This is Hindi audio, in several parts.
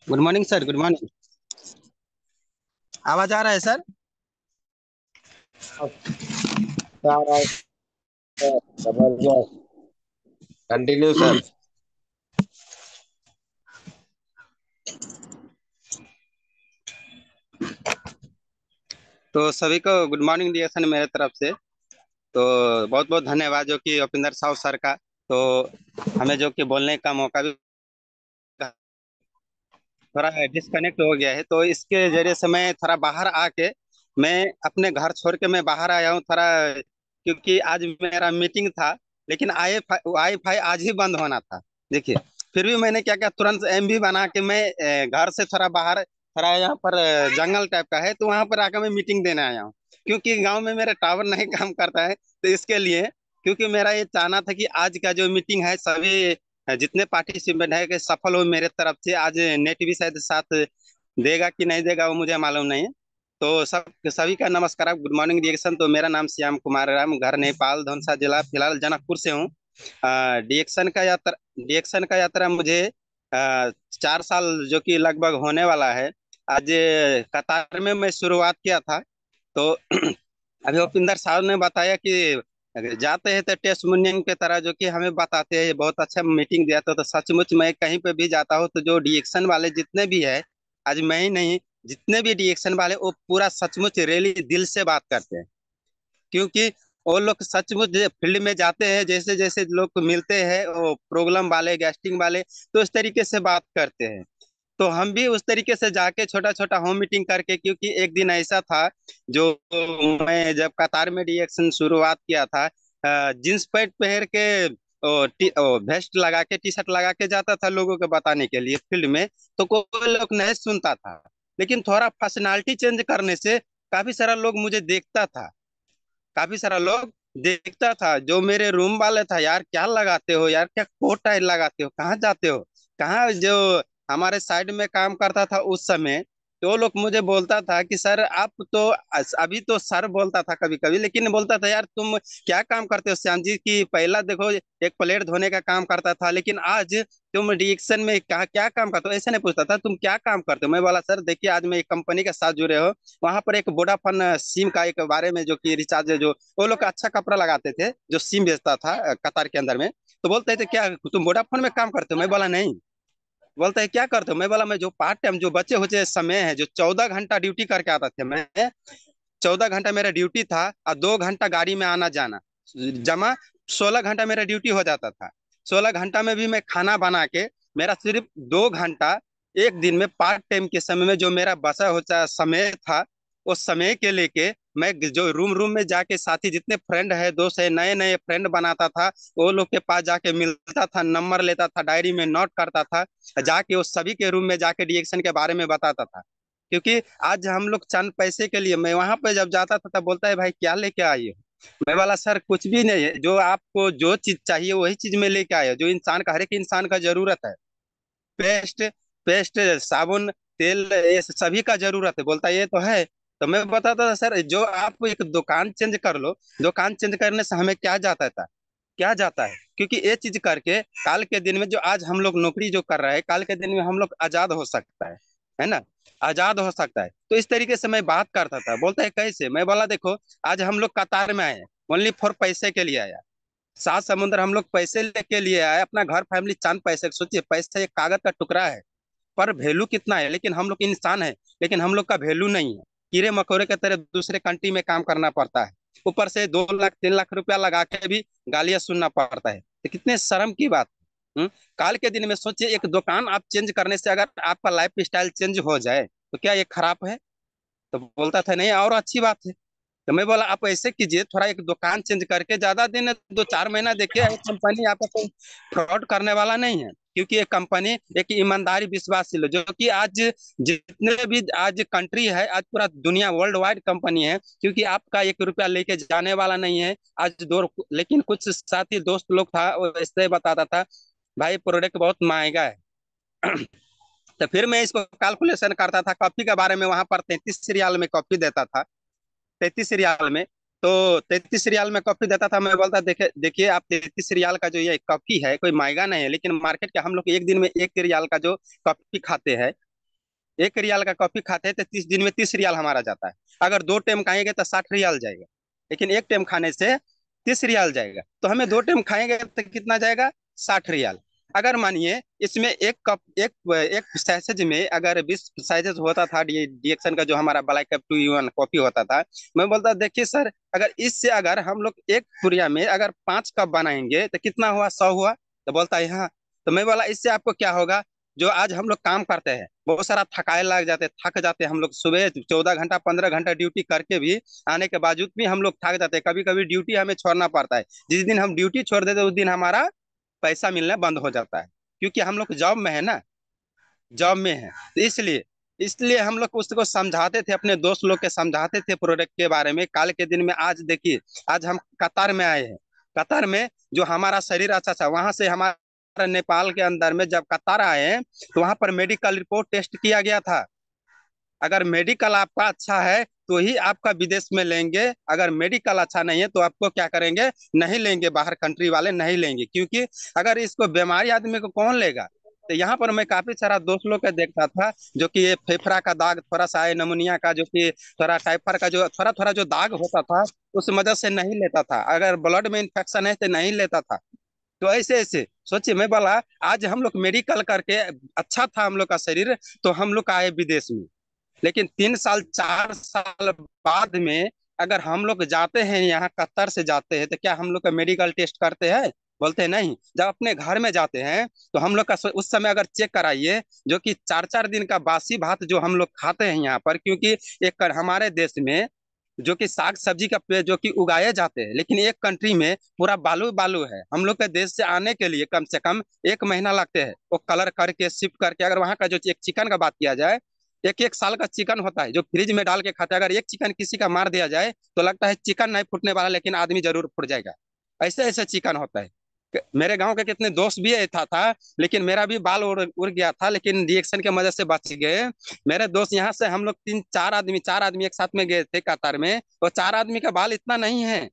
Good morning sir, good morning. आवाज आ रहा है सर? जबरदस्त। Continue sir. तो सभी को गुड मॉर्निंग दिया सर मेरे तरफ से। तो बहुत बहुत धन्यवाद जो कि उपिंदर साहू सर का। तो हमें जो कि बोलने का मौका भी थोड़ा डिस्कनेक्ट हो गया है, तो इसके जरिए से मैं थोड़ा बाहर आके मैं अपने घर छोड़ के मैं बाहर आया हूँ थोड़ा, क्योंकि आज मेरा मीटिंग था। लेकिन वाईफाई आज ही बंद होना था। देखिए, फिर भी मैंने क्या किया, तुरंत एमबी बना के मैं घर से थोड़ा बाहर, थोड़ा यहाँ पर जंगल टाइप का है, तो वहां पर आकर मैं मीटिंग देने आया हूँ। क्योंकि गांव में मेरा टावर नहीं काम करता है, तो इसके लिए, क्योंकि मेरा ये चाहना था कि आज का जो मीटिंग है सभी जितने पार्टिसिपेंट है कि सफल हो मेरे तरफ से। आज नेट भी शायद साथ देगा कि नहीं देगा वो मुझे मालूम नहीं है। तो सभी का नमस्कार, गुड मॉर्निंग रिएक्शन। तो मेरा नाम श्याम कुमार राम, घर नेपाल धनुषा जिला, फिलहाल जनकपुर से हूँ। डिएक्शन का यात्रा मुझे 4 साल जो कि लगभग होने वाला है। आज कतार में मैं शुरुआत किया था। तो अभी उपिंदर साहब ने बताया कि अगर जाते हैं तो टेस्टमोनियम के तरह जो कि हमें बताते हैं, बहुत अच्छा मीटिंग दिया था। तो सचमुच मैं कहीं पे भी जाता हूँ तो जो डिएक्शन वाले जितने भी है, आज मैं ही नहीं, जितने भी डिएक्शन वाले वो पूरा सचमुच रेली दिल से बात करते हैं। क्योंकि वो लोग सचमुच फील्ड में जाते हैं, जैसे जैसे लोग को मिलते हैं वो प्रॉब्लम वाले, गैस्ट्रिक वाले, तो इस तरीके से बात करते हैं। तो हम भी उस तरीके से जाके छोटा छोटा होम मीटिंग करके, क्योंकि एक दिन ऐसा था जो मैं जब कतार में रिएक्शन शुरुआत किया था, जींस पैंट पहन के वेस्ट लगा के, टी शर्ट लगा के जाता था लोगों को बताने के लिए फील्ड में। तो कोई लोग नहीं सुनता था। लेकिन थोड़ा पर्सनालिटी चेंज करने से काफी सारा लोग मुझे देखता था, काफी सारा लोग देखता था। जो मेरे रूम वाले था, यार क्या लगाते हो, यार क्या कोट टाई लगाते हो, कहाँ जाते हो, कहाँ, जो हमारे साइड में काम करता था उस समय, तो वो लोग मुझे बोलता था कि सर आप तो, अभी तो सर बोलता था कभी कभी, लेकिन बोलता था यार तुम क्या काम करते हो श्याम जी, की पहला देखो एक प्लेट धोने का काम करता था, लेकिन आज तुम रिएक्शन में कहा क्या काम करते हो, ऐसे नहीं पूछता था तुम क्या काम करते हो। मैं बोला सर देखिए, आज मैं एक कंपनी के साथ जुड़े हो, वहां पर एक वोडाफोन सिम का एक बारे में जो कि रिचार्ज है, जो वो लोग अच्छा कपड़ा लगाते थे जो सिम बेचता था कतार के अंदर में। तो बोलते थे क्या तुम वोडाफोन में काम करते हो, मैं बोला नहीं। बोलते है क्या करते हो, मैं बोला मैं जो पार्ट टाइम जो बचे हुए समय है, जो 14 घंटा ड्यूटी करके आता थे मैं, 14 घंटा मेरा ड्यूटी था और 2 घंटा गाड़ी में आना जाना, जमा 16 घंटा मेरा ड्यूटी हो जाता था। 16 घंटा में भी मैं खाना बना के, मेरा सिर्फ 2 घंटा एक दिन में पार्ट टाइम के समय में जो मेरा बचा हुआ समय था, उस समय के लेके मैं जो रूम रूम में जाके साथी जितने फ्रेंड है, दोस्त है, नए नए फ्रेंड बनाता था, वो लोग के पास जाके मिलता था, नंबर लेता था, डायरी में नोट करता था, जाके उस सभी के रूम में जाके डिएक्शन के बारे में बताता था। क्योंकि आज हम लोग चंद पैसे के लिए, मैं वहां पे जब जाता था तब बोलता है भाई क्या लेके आए हो, मैं वाला सर कुछ भी नहीं है, जो आपको जो चीज चाहिए वही चीज मैं लेके आया, जो इंसान का, हर एक इंसान का जरूरत है। पेस्ट, पेस्ट, साबुन, तेल, ये सभी का जरूरत है, बोलता है ये तो है। तो मैं बताता था सर जो आप एक दुकान चेंज कर लो, दुकान चेंज करने से हमें क्या जाता था, क्या जाता है, क्योंकि ये चीज करके काल के दिन में जो आज हम लोग नौकरी जो कर रहे हैं, काल के दिन में हम लोग आजाद हो सकता है ना, आजाद हो सकता है। तो इस तरीके से मैं बात करता था। बोलता है कैसे, मैं बोला देखो, आज हम लोग कतार में आए, ओनली फॉर पैसे के लिए आया, 7 समुद्र हम लोग पैसे लेके लिए आए, अपना घर फैमिली चंद पैसे, सोचिए पैसा एक कागज का टुकड़ा है, पर वैल्यू कितना है, लेकिन हम लोग इंसान है, लेकिन हम लोग का वैल्यू नहीं है। कीड़े मकोड़े की तरह दूसरे कंट्री में काम करना पड़ता है, ऊपर से 2 लाख 3 लाख रुपया लगा के भी गालियां सुनना पड़ता है, तो कितने शर्म की बात है। काल के दिन में सोचिए, एक दुकान आप चेंज करने से अगर आपका लाइफ स्टाइल चेंज हो जाए तो क्या ये खराब है? तो बोलता था नहीं और अच्छी बात है। तो मैं बोला आप ऐसे कीजिए, थोड़ा एक दुकान चेंज करके, ज्यादा दिन 2 4 महीना देखिए, एक कंपनी आपका कोई फ्रॉड करने वाला नहीं है। क्योंकि ये कंपनी एक ईमानदारी विश्वासशील है, जो कि आज जितने भी आज कंट्री है, आज पूरा दुनिया वर्ल्ड वाइड कंपनी है, क्योंकि आपका 1 रुपया लेके जाने वाला नहीं है आज दो। लेकिन कुछ साथी दोस्त लोग था वो ऐसे बताता था भाई प्रोडक्ट बहुत महंगा है। तो फिर मैं इसको कैलकुलेशन करता था, कॉफी के बारे में, वहां पर 33 रियाल में कॉफी देता था, 33 रियाल में। तो 33 रियाल में कॉफी देता था। मैं बोलता देखिए देखिए आप 33 रियाल का जो ये कॉफी है कोई महंगा नहीं है, लेकिन मार्केट के हम लोग एक दिन में 1 रियाल का जो कॉफी खाते हैं, 1 रियाल का कॉफी खाते हैं तो 30 दिन में 30 रियाल हमारा जाता है। अगर 2 टाइम खाएंगे तो 60 रियाल जाएगा, लेकिन एक टाइम खाने से 30 रियाल जाएगा। तो हमें 2 टाइम खाएंगे तो कितना जाएगा? 60 रियाल। अगर मानिए इसमें एक कप एक एक सैसेज में अगर 20 साइजेस होता था डीएक्सन का, जो हमारा ब्लैक कप 2 in 1 कॉफी होता था, मैं बोलता देखिए सर, अगर इससे अगर हम लोग एक पुरिया में अगर 5 कप बनाएंगे तो कितना हुआ? 100 हुआ। तो बोलता है हाँ। तो मैं बोला इससे आपको क्या होगा? जो आज हम लोग काम करते हैं, बहुत सारा थकाए लग जाते, थक जाते हम लोग, सुबह 14 घंटा 15 घंटा ड्यूटी करके भी आने के बावजूद भी हम लोग थक जाते हैं। कभी कभी ड्यूटी हमें छोड़ना पड़ता है। जिस दिन हम ड्यूटी छोड़ देते उस दिन हमारा पैसा मिलना बंद हो जाता है, क्योंकि हम लोग जॉब में है ना, जॉब में है। तो इसलिए इसलिए हम लोग उसको समझाते थे, अपने दोस्त लोग के समझाते थे प्रोडक्ट के बारे में। काल के दिन में आज देखिए, आज हम कतार में आए हैं। कतार में जो हमारा शरीर अच्छा था, वहां से हमारा नेपाल के अंदर में जब कतार आए हैं तो वहां पर मेडिकल रिपोर्ट टेस्ट किया गया था। अगर मेडिकल आपका अच्छा है तो ही आपका विदेश में लेंगे, अगर मेडिकल अच्छा नहीं है तो आपको क्या करेंगे? नहीं लेंगे, बाहर कंट्री वाले नहीं लेंगे, क्योंकि अगर इसको बीमारी आदमी को कौन लेगा? तो यहाँ पर मैं काफी सारा दोस्त लोग का देखता था, जो कि ये फेफड़ा का दाग थोड़ा सा है, नमूनिया का जो कि थोड़ा टाइफर का जो थोड़ा थोड़ा जो दाग होता था, उस वजह से नहीं लेता था। अगर ब्लड में इन्फेक्शन है तो नहीं लेता था। तो ऐसे ऐसे सोचिए, मैं बोला आज हम लोग मेडिकल करके अच्छा था हम लोग का शरीर, तो हम लोग आए विदेश में। लेकिन 3 साल 4 साल बाद में अगर हम लोग जाते हैं, यहाँ कतर से जाते हैं, तो क्या हम लोग का मेडिकल टेस्ट करते हैं? बोलते हैं नहीं। जब अपने घर में जाते हैं तो हम लोग का उस समय अगर चेक कराइए, जो कि 4 4 दिन का बासी भात जो हम लोग खाते हैं यहाँ पर, क्योंकि एक हमारे देश में जो कि साग सब्जी का पेड़ जो कि उगाए जाते हैं, लेकिन एक कंट्री में पूरा बालू बालू है। हम लोग के देश से आने के लिए कम से कम 1 महीना लगते हैं, वो कलर करके शिफ्ट करके। अगर वहाँ का जो एक चिकन का बात किया जाए, 1 1 साल का चिकन होता है जो फ्रिज में डाल के खाते हैं। अगर एक चिकन किसी का मार दिया जाए तो लगता है चिकन नहीं फूटने वाला, लेकिन आदमी जरूर फूट जाएगा। ऐसे ऐसे चिकन होता है। मेरे गांव के कितने दोस्त भी ऐसा था, लेकिन मेरा भी बाल उड़ गया था, लेकिन रिएक्शन के मदद से बच गए। मेरे दोस्त यहाँ से हम लोग 3 4 आदमी एक साथ में गए थे कतार में, तो 4 आदमी का बाल इतना नहीं है।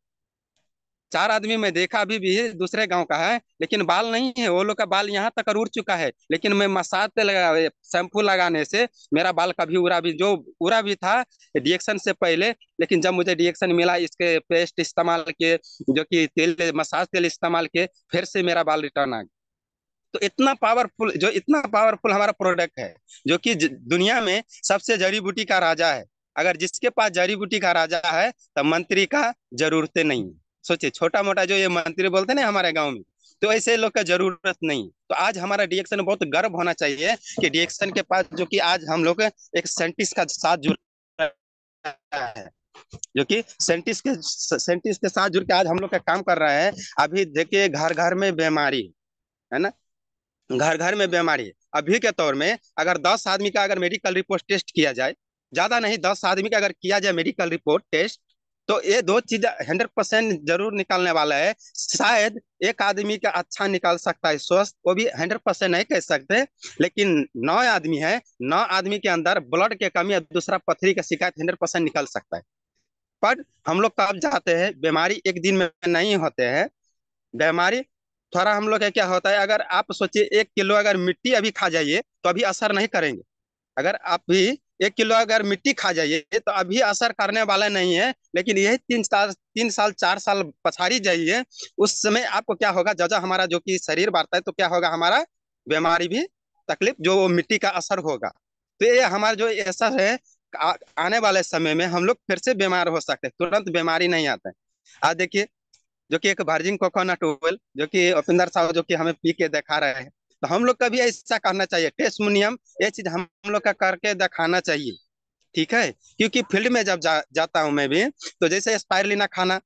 4 आदमी मैं देखा अभी भी दूसरे गांव का है, लेकिन बाल नहीं है। वो लोग का बाल यहाँ तक उड़ चुका है, लेकिन मैं मसाज से लगा शैम्पू लगाने से मेरा बाल कभी उड़ा भी, जो उड़ा भी था रिएक्शन से पहले, लेकिन जब मुझे रिएक्शन मिला, इसके पेस्ट इस्तेमाल के, जो कि तेल मसाज तेल इस्तेमाल के, फिर से मेरा बाल रिटर्न आ गया। तो इतना पावरफुल हमारा प्रोडक्ट है, जो कि दुनिया में सबसे जड़ी बूटी का राजा है। अगर जिसके पास जड़ी बूटी का राजा है तो मंत्री का जरूरत नहीं है। सोचिए, छोटा मोटा जो ये मंत्री बोलते हैं ना हमारे गांव में, तो ऐसे लोग का जरूरत नहीं। तो आज हमारा डीएक्शन बहुत गर्व होना चाहिए कि डीएक्शन के पास जो कि आज हम लोग एक साइंटिस्ट का साथ जुड़ है, जो कि साइंटिस्ट के साथ जुड़ के आज हम लोग का काम कर रहा है। अभी देखिए घर घर में बीमारी है ना, घर घर में बीमारी है। अभी के तौर में अगर 10 आदमी का अगर मेडिकल रिपोर्ट टेस्ट किया जाए, ज्यादा नहीं 10 आदमी का अगर किया जाए मेडिकल रिपोर्ट टेस्ट, तो ये दो चीज 100% जरूर निकालने वाला है। शायद एक आदमी का अच्छा निकाल सकता है स्वस्थ, वो भी 100% नहीं कह सकते, लेकिन 9 आदमी है, 9 आदमी के अंदर ब्लड के कमी या दूसरा पथरी का शिकायत 100% निकल सकता है। पर हम लोग कब जाते हैं, बीमारी एक दिन में नहीं होते हैं। बीमारी थोड़ा हम लोग का क्या होता है, अगर आप सोचिए 1 किलो अगर मिट्टी अभी खा जाइए तो अभी असर नहीं करेंगे। अगर आप भी 1 किलो अगर मिट्टी खा जाइए तो अभी असर करने वाला नहीं है, लेकिन यही 3 साल 4 साल पछाड़ी जाइए, उस समय आपको क्या होगा, जब हमारा जो कि शरीर बढ़ता है तो क्या होगा, हमारा बीमारी भी तकलीफ जो वो मिट्टी का असर होगा। तो ये हमारा जो असर है, आने वाले समय में हम लोग फिर से बीमार हो सकते हैं, तुरंत बीमारी नहीं आता है। आज देखिए, जो कि एक वर्जिन कोकोनट ऑयल जो कि उपिंदर साहब जो कि हमें पी के दिखा रहे हैं, तो हम लोग का भी ऐसा करना चाहिए। टेस्टमोनियम ये चीज हम लोग का करके दिखाना चाहिए, ठीक है। क्योंकि फील्ड में जब जाता हूं मैं भी, तो जैसे स्पायरुलिना खाना,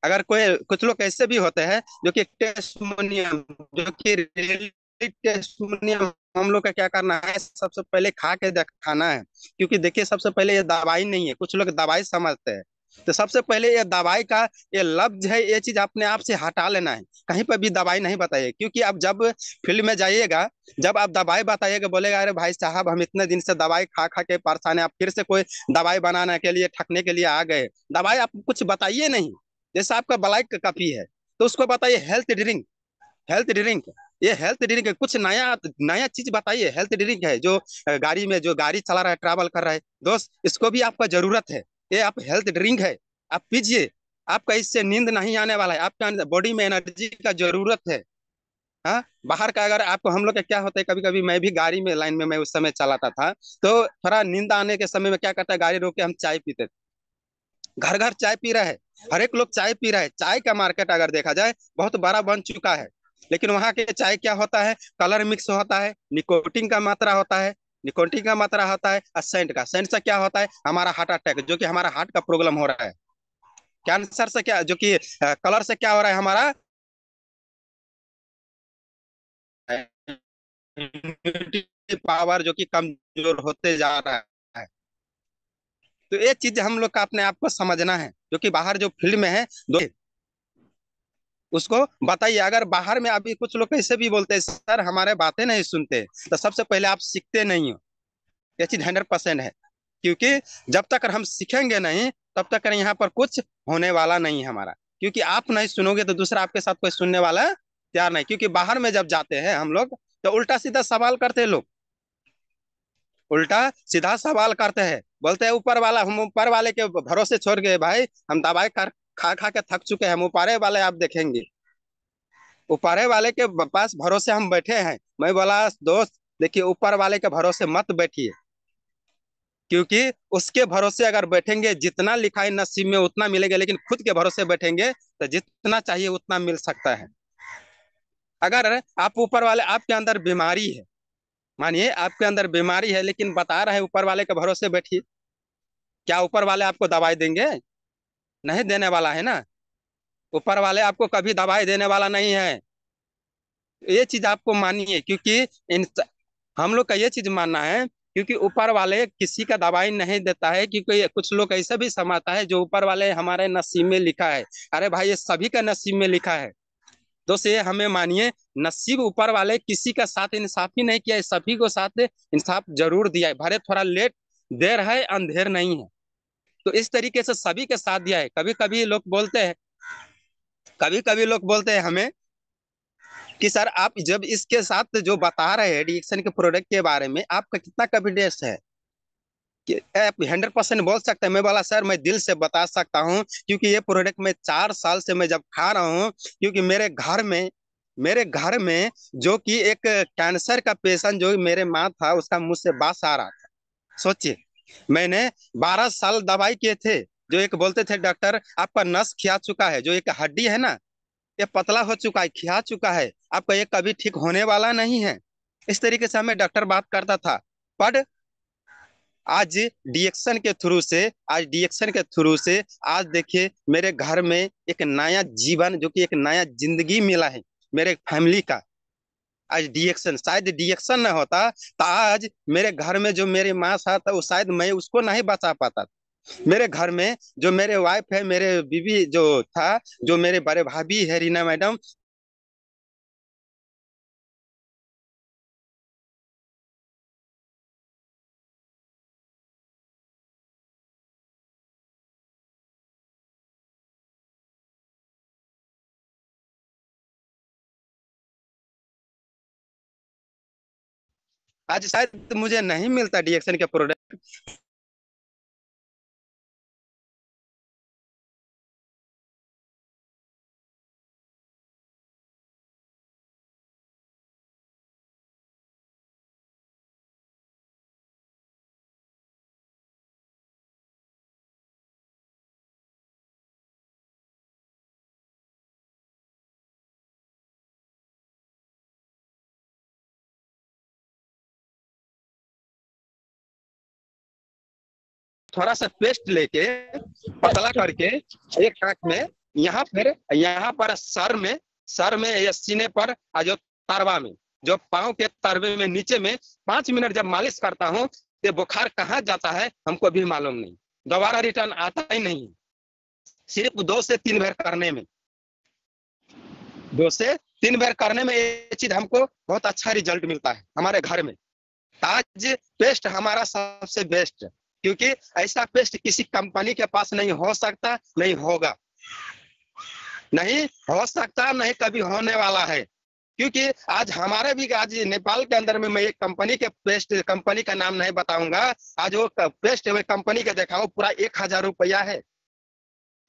अगर कोई कुछ लोग ऐसे भी होते हैं जो कि टेस्टमोनियम, जो कि टेस्टमोनियम हम लोग का क्या करना है, सबसे पहले खा के दिखाना है। क्योंकि देखिए सबसे पहले ये दवाई नहीं है, कुछ लोग दवाई समझते हैं। तो सबसे पहले ये दवाई का ये लफ्ज है, ये चीज अपने आप से हटा लेना है। कहीं पर भी दवाई नहीं बताइए, क्योंकि आप जब फील्ड में जाइएगा, जब आप दवाई बताइएगा, बोलेगा अरे भाई साहब हम इतने दिन से दवाई खा खा के परेशान है, आप फिर से कोई दवाई बनाने के लिए ठगने के लिए आ गए। दवाई आप कुछ बताइए नहीं। जैसे आपका ब्लैक कॉफी है, तो उसको बताइए हेल्थ ड्रिंक। हेल्थ ड्रिंक, ये हेल्थ ड्रिंक है, कुछ नया नया चीज बताइए। हेल्थ ड्रिंक है जो गाड़ी में, जो गाड़ी चला रहा है, ट्रैवल कर रहा है दोस्त, इसको भी आपका जरूरत है। ये आप हेल्थ ड्रिंक है, आप पीजिए। आपका इससे नींद नहीं आने वाला है, आपका बॉडी में एनर्जी का जरूरत है। हाँ, बाहर का अगर आपको, हम लोग का क्या होता है, कभी कभी मैं भी गाड़ी में लाइन में मैं उस समय चलाता था, तो थोड़ा नींद आने के समय में क्या करता है, गाड़ी रोक के हम चाय पीते थे। घर घर चाय पी रहा है, हर एक लोग चाय पी रहा है। चाय का मार्केट अगर देखा जाए बहुत बड़ा बन चुका है, लेकिन वहां के चाय क्या होता है, कलर मिक्स होता है, निकोटीन का मात्रा होता है, निकोटीन का मात्रा होता है, और सेंट का, सेंट से क्या होता है, हमारा हार्ट अटैक, जो कि हमारा हार्ट का प्रॉब्लम हो रहा है। कैंसर से क्या, जो कि कलर से क्या हो रहा है, हमारा इम्यूनिटी पावर जो कि कमजोर होते जा रहा है। तो ये चीज हम लोग का अपने आप को समझना है, जो कि बाहर जो फील्ड में है दो, उसको बताइए। अगर बाहर में अभी कुछ लोग ऐसे भी बोलते हैं सर हमारे बातें नहीं सुनते, तो सबसे पहले आप सीखते नहीं हो। ये चीज 100% है, क्योंकि जब तक हम सीखेंगे नहीं, तब तक यहाँ पर कुछ होने वाला नहीं है हमारा। क्योंकि आप नहीं सुनोगे तो दूसरा आपके साथ कोई सुनने वाला तैयार नहीं। क्योंकि बाहर में जब जाते हैं हम लोग, तो उल्टा सीधा सवाल करते हैं लोग, उल्टा सीधा सवाल करते हैं, बोलते हैं ऊपर वाला, हम ऊपर वाले के भरोसे छोड़ गए भाई, हम दवाई खा खा के थक चुके हैं, हम ऊपर वाले आप देखेंगे, ऊपर वाले के पास भरोसे हम बैठे हैं। मैं बोला दोस्त देखिए, ऊपर वाले के भरोसे मत बैठिए, क्योंकि उसके भरोसे अगर बैठेंगे, जितना लिखा है नसीब में उतना मिलेगा, लेकिन खुद के भरोसे बैठेंगे तो जितना चाहिए उतना मिल सकता है। अगर आप ऊपर वाले, आपके अंदर बीमारी है, मानिए आपके अंदर बीमारी है, लेकिन बता रहे हैं ऊपर वाले के भरोसे बैठिए, क्या ऊपर वाले आपको दवाई देंगे? नहीं देने वाला है ना। ऊपर वाले आपको कभी दवाई देने वाला नहीं है। ये चीज आपको मानिए, क्योंकि इन हम लोग का ये चीज मानना है, क्योंकि ऊपर वाले किसी का दवाई नहीं देता है। क्योंकि कुछ लोग ऐसा भी समझता है जो ऊपर वाले हमारे नसीब में लिखा है, अरे भाई ये सभी का नसीब में लिखा है। दोस्त ये हमें मानिए, नसीब ऊपर वाले किसी का साथ इंसाफ ही नहीं किया है, सभी को साथ इंसाफ जरूर दिया है, भले थोड़ा लेट, देर है अंधेर नहीं है। तो इस तरीके से सभी के साथ दिया है। कभी कभी लोग बोलते हैं, कभी कभी लोग बोलते हैं हमें कि सर आप जब इसके साथ जो बता रहे हैं डिएक्शन के प्रोडक्ट के बारे में, आपका कितना कॉन्फिडेंस है कि आप 100% बोल सकते हैं? मैं बोला सर मैं दिल से बता सकता हूँ, क्योंकि ये प्रोडक्ट मैं 4 साल से मैं जब खा रहा हूँ, क्योंकि मेरे घर में जो कि एक कैंसर का पेशेंट जो मेरे माँ था, उसका मुंह से बास आ रहा था। सोचिए, मैंने 12 साल दवाई किए थे। जो एक बोलते थे डॉक्टर आपका नस खिया चुका है, जो एक हड्डी है ना, ये पतला हो चुका है, खिया चुका है, आपका ये कभी ठीक होने वाला नहीं है। इस तरीके से हमें डॉक्टर बात करता था। पर आज डीएक्शन के थ्रू से आज देखिए मेरे घर में एक नया जीवन, जो कि एक नया जिंदगी मिला है मेरे फैमिली का। आज डीएक्शन, शायद डीएक्शन न होता तो आज मेरे घर में जो मेरी माँ था, तो शायद मैं उसको नहीं बचा पाता। मेरे घर में जो मेरे वाइफ है, मेरे बीवी जो था, जो मेरे बड़े भाभी है रीना मैडम, आज शायद मुझे नहीं मिलता डीएक्शन के प्रोडक्ट। थोड़ा सा पेस्ट लेके पतला करके एक आंख में, यहाँ पर सर में या सीने पर, और जो तरवा में, जो पाँव के तरवे में नीचे में 5 मिनट जब मालिश करता हूँ, तो बुखार कहाँ जाता है हमको भी मालूम नहीं, दोबारा रिटर्न आता ही नहीं। सिर्फ 2 से 3 बार करने में, 2 से 3 बार करने में ये चीज हमको बहुत अच्छा रिजल्ट मिलता है हमारे घर में। ताज पेस्ट हमारा सबसे बेस्ट, क्योंकि ऐसा पेस्ट किसी कंपनी के पास नहीं हो सकता, नहीं होगा, नहीं हो सकता, नहीं कभी होने वाला है। क्योंकि आज हमारे भी, आज नेपाल के अंदर में मैं एक कंपनी के पेस्ट, कंपनी का नाम नहीं बताऊंगा, आज वो पेस्ट वो कंपनी का देखा, वो पूरा 1,000 रुपया है।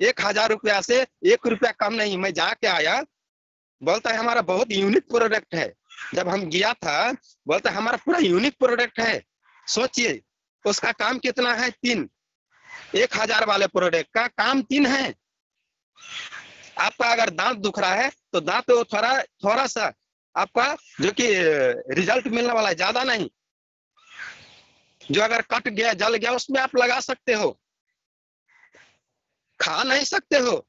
1,000 रुपया से 1 रुपया कम नहीं। मैं जाके आया, बोलता है हमारा बहुत यूनिक प्रोडक्ट है। जब हम गया था, बोलता है हमारा पूरा यूनिक प्रोडक्ट है। सोचिए उसका काम कितना है, 3। 1,000 वाले प्रोडक्ट का काम 3 है। आपका अगर दांत दुख रहा है तो दांत तो थोड़ा थोड़ा सा आपका जो कि रिजल्ट मिलने वाला है, ज्यादा नहीं। जो अगर कट गया, जल गया, उसमें आप लगा सकते हो, खा नहीं सकते हो।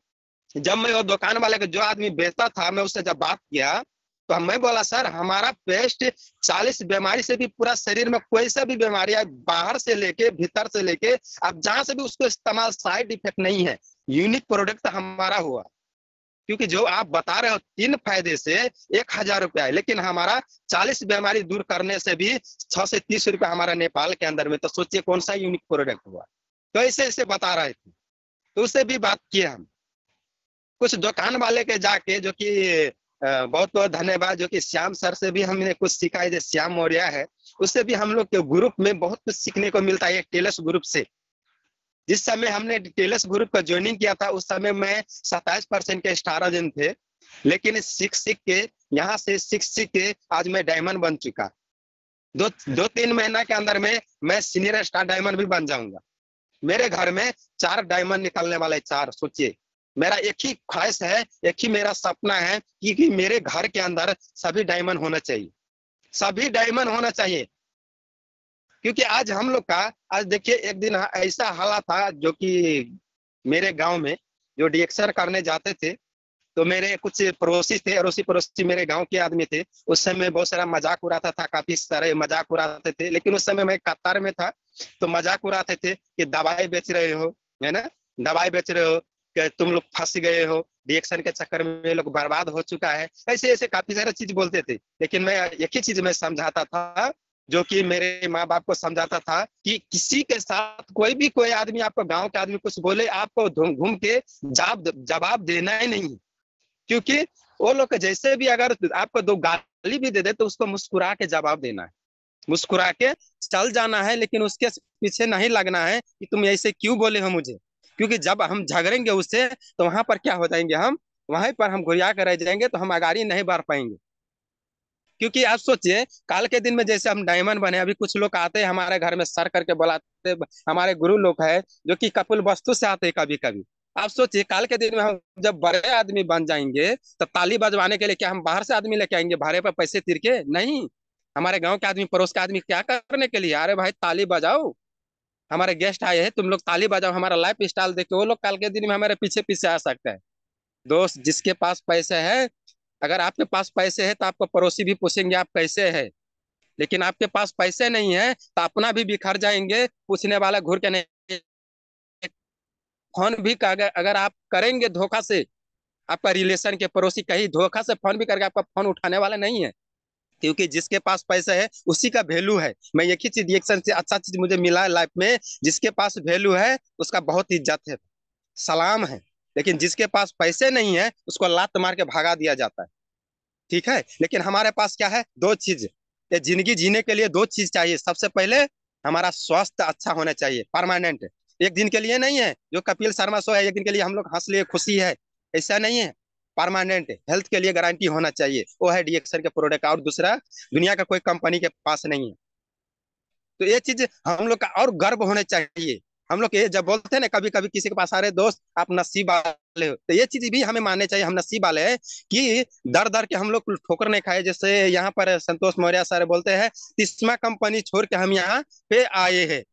जब मैं वो दुकान वाले को, जो आदमी बेचता था, मैं उससे जब बात किया तो मैं बोला सर हमारा पेस्ट 40 बीमारी से भी, पूरा शरीर में कोई सा भी बीमारी है, बाहर से लेके भीतर से लेके आप जहां से भी उसको इस्तेमाल, साइड इफेक्ट नहीं है। यूनिक प्रोडक्ट हमारा हुआ, क्योंकि जो आप बता रहे हो 3 फायदे से 1,000 रुपया है, लेकिन हमारा 40 बीमारी दूर करने से भी 6 से 30 रुपया हमारा नेपाल के अंदर में। तो सोचिए कौन सा यूनिक प्रोडक्ट हुआ। तो ऐसे बता रहे थे, तो उससे भी बात किए हम। कुछ दुकान वाले के जाके, जो कि बहुत बहुत धन्यवाद, जो कि श्याम सर से भी हमने कुछ सीखा है, जो श्याम मौर्य है, उससे भी हम लोग के ग्रुप में बहुत कुछ सीखने को मिलता है, टेलस ग्रुप से। जिस समय हमने टेलस ग्रुप का ज्वाइनिंग किया था, उस समय में 27% के स्टार एजेंट थे, लेकिन सीख के, यहाँ से सीख के आज मैं डायमंड बन चुका। 2-3 महीना के अंदर में मैं सीनियर स्टार डायमंड भी बन जाऊंगा। मेरे घर में 4 डायमंड निकलने वाले, 4। सोचिए, मेरा एक ही ख्वाहिश है, एक ही मेरा सपना है कि मेरे घर के अंदर सभी डायमंड होना चाहिए, सभी डायमंड होना चाहिए। क्योंकि आज हम लोग का, आज देखिए एक दिन ऐसा हालात था, जो कि मेरे गांव में जो डीएक्सर करने जाते थे, तो मेरे कुछ पड़ोसी थे, और उसी पड़ोसी मेरे गांव के आदमी थे। उस समय बहुत सारा मजाक उड़ाता था, काफी सारे मजाक उड़ाते थे, लेकिन उस समय मैं कतार में था, तो मजाक उड़ाते थे कि दवाई बेच रहे हो, है ना, दवाई बेच रहे हो, कि तुम लोग फंस गए हो, रिएक्शन के चक्कर में लोग बर्बाद हो चुका है, ऐसे ऐसे काफी सारे चीज बोलते थे। लेकिन मैं एक ही चीज में समझाता था, जो कि मेरे माँ बाप को समझाता था, कि किसी के साथ कोई भी, कोई आदमी, आपको गांव के आदमी कुछ बोले, आपको घूम के जवाब देना ही नहीं। क्योंकि वो लोग जैसे भी, अगर आपको 2 गाली भी दे दे, तो उसको मुस्कुरा के जवाब देना है, मुस्कुरा के चल जाना है, लेकिन उसके पीछे नहीं लगना है कि तुम ऐसे क्यों बोले हो मुझे। क्योंकि जब हम झगड़ेंगे उससे, तो वहां पर क्या हो जाएंगे, हम वहीं पर हम घुरिया कर रह जाएंगे, तो हम आगाड़ी नहीं बढ़ पाएंगे। क्योंकि आप सोचिए, काल के दिन में जैसे हम डायमंड बने, अभी कुछ लोग आते हैं हमारे घर में, सर करके बुलाते, हमारे गुरु लोग हैं, जो कि कपिल वस्तु से आते हैं कभी कभी। आप सोचिए, काल के दिन में हम जब बड़े आदमी बन जाएंगे, तो ताली बजवाने के लिए क्या हम बाहर से आदमी लेके आएंगे, भाड़े पर पैसे तीर के? नहीं। हमारे गांव के आदमी, पड़ोस के आदमी क्या करने के लिए, अरे भाई ताली बजाओ, हमारे गेस्ट आए हैं, तुम लोग ताली बजाओ, हमारा लाइफ स्टाइल देखो। वो लोग कल के दिन में हमारे पीछे पीछे आ सकते हैं। दोस्त, जिसके पास पैसे है, अगर आपके पास पैसे है, तो आपको पड़ोसी भी पूछेंगे आप कैसे है। लेकिन आपके पास पैसे नहीं है, तो अपना भी बिखर जाएंगे, पूछने वाला घूर के नहीं। फोन भी अगर आप करेंगे धोखा से, आपका रिलेशन के पड़ोसी कहीं धोखा से फोन भी करके आपका फोन उठाने वाला नहीं है। क्योंकि जिसके पास पैसा है उसी का वैल्यू है। मैं एक ही चीज, रिएक्शन से अच्छा चीज मुझे मिला है लाइफ में, जिसके पास वैल्यू है उसका बहुत इज्जत है, सलाम है। लेकिन जिसके पास पैसे नहीं है, उसको लात मार के भगा दिया जाता है। ठीक है, लेकिन हमारे पास क्या है, 2 चीज। ये जिंदगी जीने के लिए 2 चीज चाहिए। सबसे पहले हमारा स्वास्थ्य अच्छा होना चाहिए, परमानेंट, एक दिन के लिए नहीं है। जो कपिल शर्मा शो है, एक दिन के लिए हम लोग हंस लिए, खुशी है, ऐसा नहीं है। परमानेंट हेल्थ के लिए गारंटी होना चाहिए, वो है डीएक्सर के प्रोडक्ट, और दूसरा दुनिया का कोई कंपनी के पास नहीं है। तो ये चीज हम लोग का और गर्व होने चाहिए। हम लोग ये जब बोलते हैं ना, कभी कभी किसी के पास, अरे दोस्त आप नसीब वाले हो, तो ये चीज भी हमें मानने चाहिए, हम नसीब वाले हैं कि दर दर के हम लोग ठोकर नहीं खाए। जैसे यहाँ पर संतोष मौर्य सर बोलते हैं, 30वां कंपनी छोड़ के हम यहाँ पे आए हैं।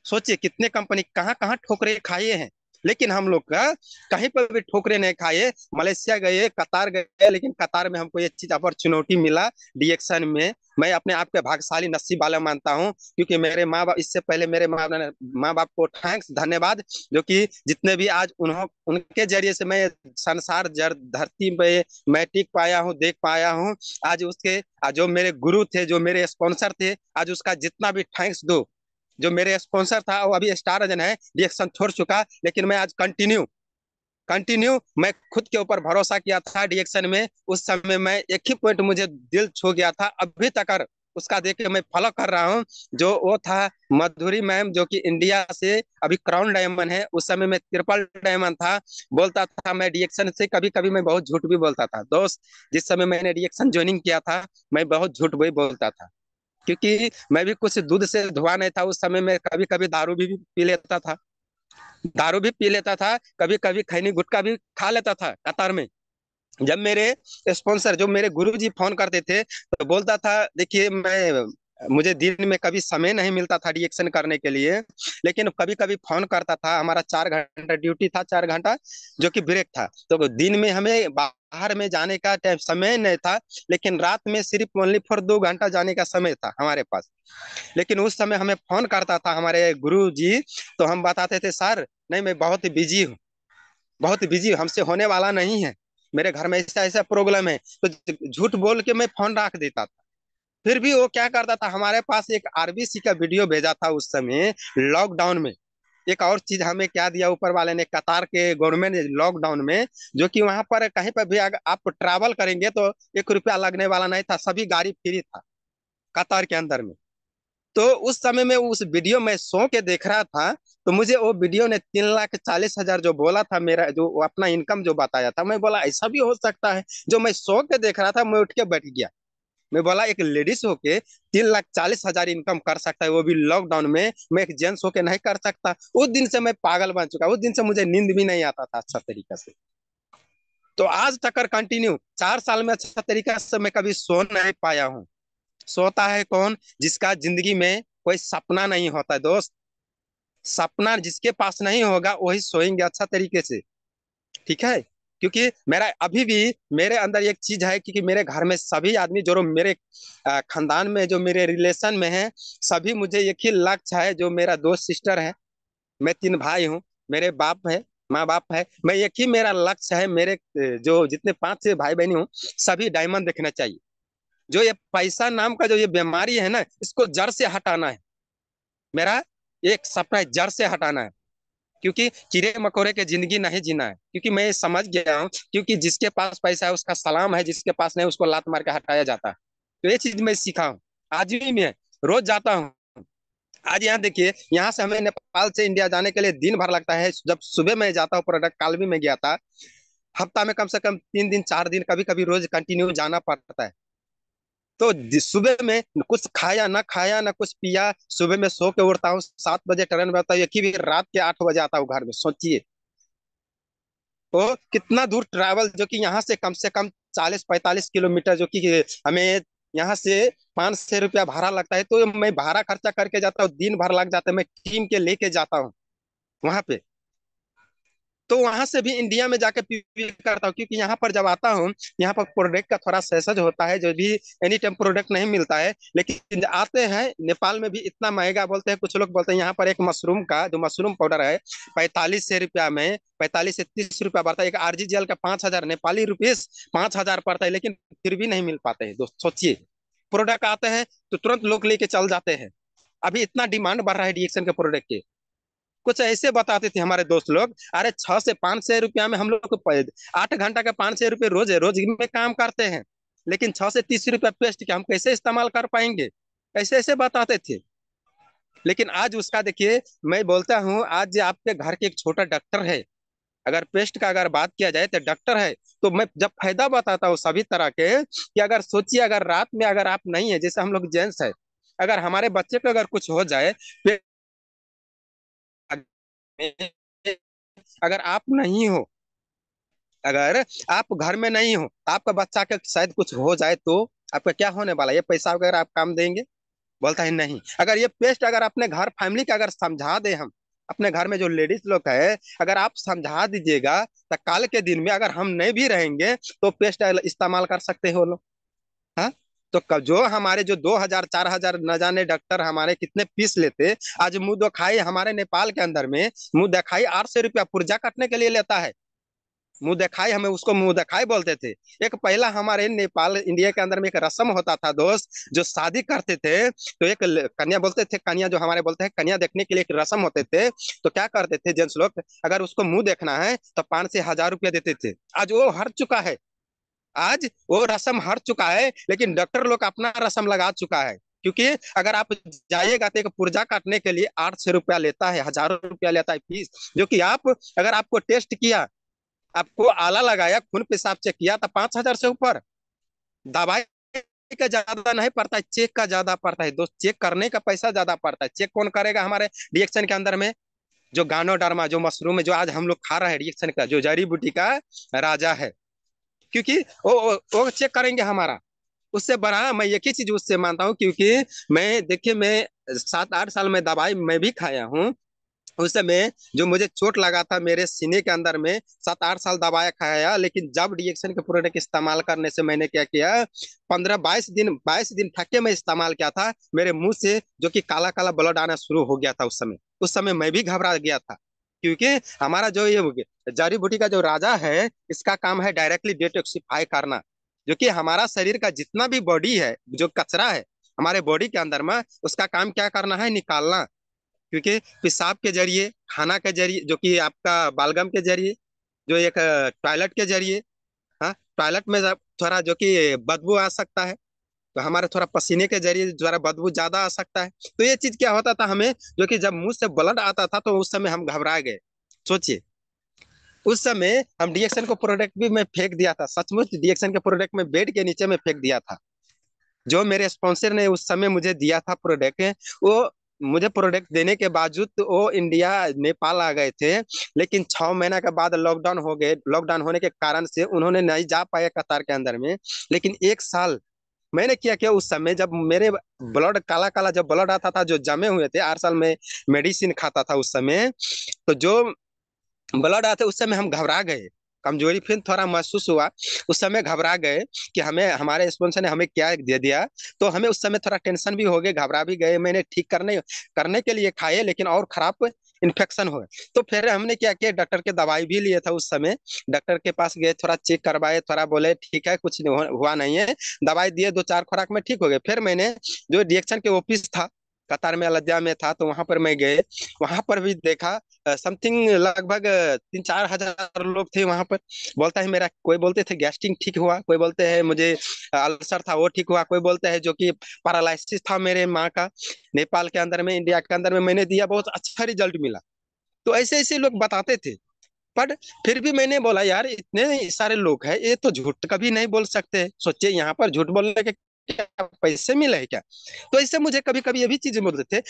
सोचिए कितने कंपनी, कहाँ कहाँ ठोकरे खाए हैं। लेकिन हम लोग का कहीं पर भी ठोकरे नहीं खाए। मलेशिया गए, कतार गए, लेकिन कतार में हमको ये चीज अपॉर्चुनिटी मिला डिएक्शन में। मैं अपने आप के भाग्यशाली नसीब वाला मानता हूँ, क्योंकि मेरे माँ बाप, इससे पहले मेरे माँ बाप को थैंक्स, धन्यवाद, जो कि जितने भी आज उनके जरिए से मैं संसार धरती पे मैं टिक पाया हूँ, देख पाया हूँ। आज उसके जो मेरे गुरु थे, जो मेरे स्पॉन्सर थे, आज उसका जितना भी थैंक्स दो। जो मेरे स्पॉन्सर था वो अभी स्टार रजन है, रिएक्शन छोड़ चुका, लेकिन मैं आज कंटिन्यू कंटिन्यू मैं खुद के ऊपर भरोसा किया था डिएक्शन में। उस समय मैं एक ही पॉइंट मुझे दिल छू गया था, अभी तक उसका देख के मैं फॉलो कर रहा हूँ। जो वो था मधुरी मैम, जो कि इंडिया से अभी क्राउन डायमंड है। उस समय मैं ट्रिपल डायमंड था। बोलता था मैं डिएक्शन से, कभी कभी मैं बहुत झूठ भी बोलता था दोस्त। जिस समय मैंने डिएक्शन ज्वाइनिंग किया था, मैं बहुत झूठ भी बोलता था, क्योंकि मैं भी कुछ दूध से धुआ नहीं था। उस समय मैं कभी कभी दारू भी पी लेता था, दारू भी पी लेता था, कभी कभी खैनी गुटखा भी खा लेता था कतार में। जब मेरे स्पॉन्सर, जो मेरे गुरुजी फोन करते थे, तो बोलता था देखिए, मैं मुझे दिन में कभी समय नहीं मिलता था रिएक्शन करने के लिए, लेकिन कभी कभी फोन करता था। हमारा 4 घंटा ड्यूटी था, 4 घंटा जो कि ब्रेक था, तो दिन में हमें बाहर में जाने का समय नहीं था, लेकिन रात में सिर्फ ओनली फॉर 2 घंटा जाने का समय था हमारे पास। लेकिन उस समय हमें फोन करता था हमारे गुरु जी, तो हम बताते थे सर नहीं, मैं बहुत बिजी हूँ, बहुत बिजी हूँ, हमसे होने वाला नहीं है, मेरे घर में ऐसा ऐसा प्रॉब्लम है। तो झूठ बोल के मैं फोन रख देता था। फिर भी वो क्या करता था, हमारे पास एक आरबीसी का वीडियो भेजा था उस समय लॉकडाउन में। एक और चीज हमें क्या दिया ऊपर वाले ने, कतार के गवर्नमेंट ने लॉकडाउन में, जो कि वहां पर कहीं पर भी अगर आप ट्रैवल करेंगे तो 1 रुपया लगने वाला नहीं था, सभी गाड़ी फ्री था कतार के अंदर में। तो उस समय में उस वीडियो में सो के देख रहा था, तो मुझे वो वीडियो ने 3,40,000 जो बोला था, मेरा जो अपना इनकम जो बताया था, मैं बोला ऐसा भी हो सकता है। जो मैं सो के देख रहा था, मैं उठ के बैठ गया। मैं बोला एक लेडीज होके 3,40,000 इनकम कर सकता है, वो भी लॉकडाउन में, मैं एक जेंट्स होके नहीं कर सकता। उस दिन से मैं पागल बन चुका, उस दिन से मुझे नींद भी नहीं आता था अच्छा तरीका से। तो आज तक कंटिन्यू 4 साल में अच्छा तरीका से मैं कभी सो नहीं पाया हूँ। सोता है कौन, जिसका जिंदगी में कोई सपना नहीं होता है दोस्त। सपना जिसके पास नहीं होगा वही सोएंगे अच्छा तरीके से, ठीक है। क्योंकि मेरा अभी भी मेरे अंदर एक चीज है, क्योंकि मेरे घर में सभी आदमी जो मेरे खानदान में, जो मेरे रिलेशन में है, सभी मुझे एक ही लक्ष्य है। जो मेरा 2 सिस्टर है, मैं 3 भाई हूँ, मेरे बाप है, माँ बाप है, मैं एक ही मेरा लक्ष्य है। मेरे जो जितने 5 6 भाई बहनी हूँ, सभी डायमंड देखना चाहिए। जो ये पैसा नाम का जो ये बीमारी है ना, इसको जड़ से हटाना है। मेरा एक सपना है, जड़ से हटाना है। क्योंकि कीड़े मकोड़े के जिंदगी नहीं जीना है, क्योंकि मैं समझ गया हूँ, क्योंकि जिसके पास पैसा है उसका सलाम है, जिसके पास नहीं उसको लात मार के हटाया जाता है। तो ये चीज मैं सीखा हूँ, आज भी मैं रोज जाता हूँ। आज यहाँ देखिए, यहाँ से हमें नेपाल से इंडिया जाने के लिए दिन भर लगता है। जब सुबह मैं जाता हूँ प्रोडक्ट, कल भी मैं गया था, हफ्ता में कम से कम 3 दिन 4 दिन, कभी कभी रोज कंटिन्यू जाना पड़ता है। तो सुबह में कुछ खाया ना खाया ना कुछ पिया, सुबह में सो के उठता हूँ, 7 बजे ट्रेन में आता हूँ, एक ही भी रात के 8 बजे आता हूँ घर में, सोचिए। तो कितना दूर ट्रैवल, जो कि यहाँ से कम 40 45 किलोमीटर, जो कि हमें यहाँ से 5 6 रुपया भाड़ा लगता है। तो मैं भाड़ा खर्चा करके जाता हूँ, दिन भर लग जाता है, मैं टीम के लेके जाता हूँ वहां पे। तो वहां से भी इंडिया में जाके पीवी करता हूँ, क्योंकि यहाँ पर जब आता हूँ, यहाँ पर प्रोडक्ट का थोड़ा सैसज होता है, जो भी एनी टाइम प्रोडक्ट नहीं मिलता है। लेकिन आते हैं नेपाल में भी इतना महंगा बोलते हैं, कुछ लोग बोलते हैं यहाँ पर एक मशरूम का जो मशरूम पाउडर है 45 रुपया में, 45 से 30 रुपया पड़ता है। एक आरजीजीएल का 5,000 नेपाली रुपीस, 5,000 पड़ता है, लेकिन फिर भी नहीं मिल पाते हैं दोस्त, सोचिए। प्रोडक्ट आते हैं तो तुरंत लोग लेके चल जाते हैं। अभी इतना डिमांड बढ़ रहा है रिएक्शन के प्रोडक्ट के। कुछ ऐसे बताते थे हमारे दोस्त लोग, अरे 6 से 5 6 रुपया में हम लोग को 8 घंटा का 5 6 रुपये रोज है, रोज में काम करते हैं, लेकिन 6 से 30 रुपया पेस्ट के हम कैसे इस्तेमाल कर पाएंगे, ऐसे ऐसे बताते थे। लेकिन आज उसका देखिए, मैं बोलता हूँ आज आपके घर के एक छोटा डॉक्टर है, अगर पेस्ट का अगर बात किया जाए तो डॉक्टर है। तो मैं जब फायदा बताता हूँ सभी तरह के, कि अगर सोचिए, अगर रात में अगर आप नहीं है, जैसे हम लोग जेंट्स है, अगर हमारे बच्चे को अगर कुछ हो जाए, अगर आप नहीं हो, अगर आप घर में नहीं हो, आपका बच्चा का शायद कुछ हो जाए, तो आपका क्या होने वाला है? ये पैसा वगैरह आप काम देंगे? बोलता है नहीं। अगर ये पेस्ट अगर अपने घर फैमिली का अगर समझा दे हम, अपने घर में जो लेडीज लोग है, अगर आप समझा दीजिएगा तो कल के दिन में अगर हम नहीं भी रहेंगे तो पेस्ट इस्तेमाल कर सकते हो लोग। हाँ, तो जो हमारे जो 2,000 4,000 न जाने डॉक्टर हमारे कितने फीस लेते, आज मुंह दिखाई हमारे नेपाल के अंदर में मुंह दिखाई 800 रुपया पुर्जा काटने के लिए लेता है। मुंह दिखाई, हमें उसको मुंह दिखाई बोलते थे। एक पहला हमारे नेपाल इंडिया के अंदर में एक रस्म होता था दोस्त, जो शादी करते थे तो एक कन्या बोलते थे, कन्या जो हमारे बोलते हैं कन्या देखने के लिए एक रस्म होते थे। तो क्या करते थे जेंट्स लोग, अगर उसको मुंह देखना है तो 5 से 1,000 रुपया देते थे। आज वो हट चुका है, आज वो रस्म हट चुका है, लेकिन डॉक्टर लोग अपना रस्म लगा चुका है। क्योंकि अगर आप जाइएगा तो एक पुर्जा काटने के लिए 800 रुपया लेता है, हजारों रुपया लेता है फीस। जो कि आप, अगर आपको टेस्ट किया, आपको आला लगाया, खून पेशाब चेक किया तो 5,000 से ऊपर। दवाई का ज्यादा नहीं पड़ता है, चेक का ज्यादा पड़ता है दोस्त। चेक करने का पैसा ज्यादा पड़ता है। चेक कौन करेगा हमारे रिएक्शन के अंदर में? जो गानोडर्मा, जो मशरूम है, जो आज हम लोग खा रहे हैं रिएक्शन का, जो जड़ी बूटी का राजा है। क्योंकि वो चेक करेंगे हमारा। उससे बड़ा मैं एक ही चीज उससे मानता हूँ, क्योंकि मैं देखिए, मैं 7-8 साल में दवाई मैं भी खाया हूँ। उस समय जो मुझे चोट लगा था मेरे सीने के अंदर में, 7-8 साल दवाई खाया, लेकिन जब रिएक्शन के प्रोडक्ट इस्तेमाल करने से मैंने क्या किया, 15-22 दिन ठक्के में इस्तेमाल किया था, मेरे मुंह से जो कि काला काला ब्लड आना शुरू हो गया था। उस समय मैं भी घबरा गया था। क्योंकि हमारा जो ये जड़ी बूटी का जो राजा है, इसका काम है डायरेक्टली डिटॉक्सिफाई करना। जो कि हमारा शरीर का जितना भी बॉडी है, जो कचरा है हमारे बॉडी के अंदर में, उसका काम क्या करना है, निकालना। क्योंकि पेशाब के जरिए, खाना के जरिए, जो कि आपका बालगम के जरिए, जो एक टॉयलेट के जरिए, हाँ, टॉयलेट में थोड़ा जो कि बदबू आ सकता है, तो हमारे थोड़ा पसीने के जरिए थोड़ा बदबू ज्यादा आ सकता है। तो ये चीज क्या होता था हमें, जो कि जब मुंह से ब्लड आता था तो उस समय हम घबरा गए। सोचिए, उस समय हम डीएक्शन को प्रोडक्ट भी मैं फेंक दिया था, सचमुच डीएक्शन के प्रोडक्ट में बेड के नीचे में फेंक दिया था। जो मेरे स्पॉन्सर ने उस समय मुझे दिया था प्रोडक्ट, वो मुझे प्रोडक्ट देने के बावजूद तो वो इंडिया नेपाल आ गए थे। लेकिन 6 महीना के बाद लॉकडाउन हो गए। लॉकडाउन होने के कारण से उन्होंने नहीं जा पाए कतार के अंदर में। लेकिन 1 साल मैंने किया क्या, उस समय जब मेरे ब्लड काला काला जब ब्लड आता था, जो जमे हुए थे, 8 साल में मेडिसिन खाता था उस समय, तो जो ब्लड आते उस समय हम घबरा गए। कमजोरी फिर थोड़ा महसूस हुआ। उस समय घबरा गए कि हमें हमारे स्पॉन्सर ने हमें क्या दे दिया। तो हमें उस समय थोड़ा टेंशन भी हो गए, घबरा भी गए। मैंने ठीक करने करने के लिए खाए, लेकिन और खराब इन्फेक्शन हुए। तो फिर हमने क्या किया, डॉक्टर के दवाई भी लिए था उस समय। डॉक्टर के पास गए, थोड़ा चेक करवाए, थोड़ा बोले ठीक है, कुछ हुआ नहीं है। दवाई दिए, 2-4 खुराक में ठीक हो गए। फिर मैंने जो रिएक्शन के ऑफिस था, कतार में अयोध्या में था, तो वहां पर मैं गए। वहां पर भी देखा, समथिंग लगभग 3-4 हजार लोग थे वहां पर। बोलता है मेरा, कोई बोलते थे गैस्ट्रिक ठीक हुआ, कोई बोलते हैं मुझे अल्सर था वो ठीक हुआ, कोई बोलते हैं जो कि पैरालिसिस था मेरे माँ का। नेपाल के अंदर में, इंडिया के अंदर में मैंने दिया, बहुत अच्छा रिजल्ट मिला। तो ऐसे ऐसे लोग बताते थे। पर फिर भी मैंने बोला यार, इतने सारे लोग हैं, ये तो झूठ कभी नहीं बोल सकते। सोचिए, यहाँ पर झूठ बोलने के क्या पैसे मिले हैं क्या? तो इससे मुझे कभी कभी ये भी चीजें बोलते थे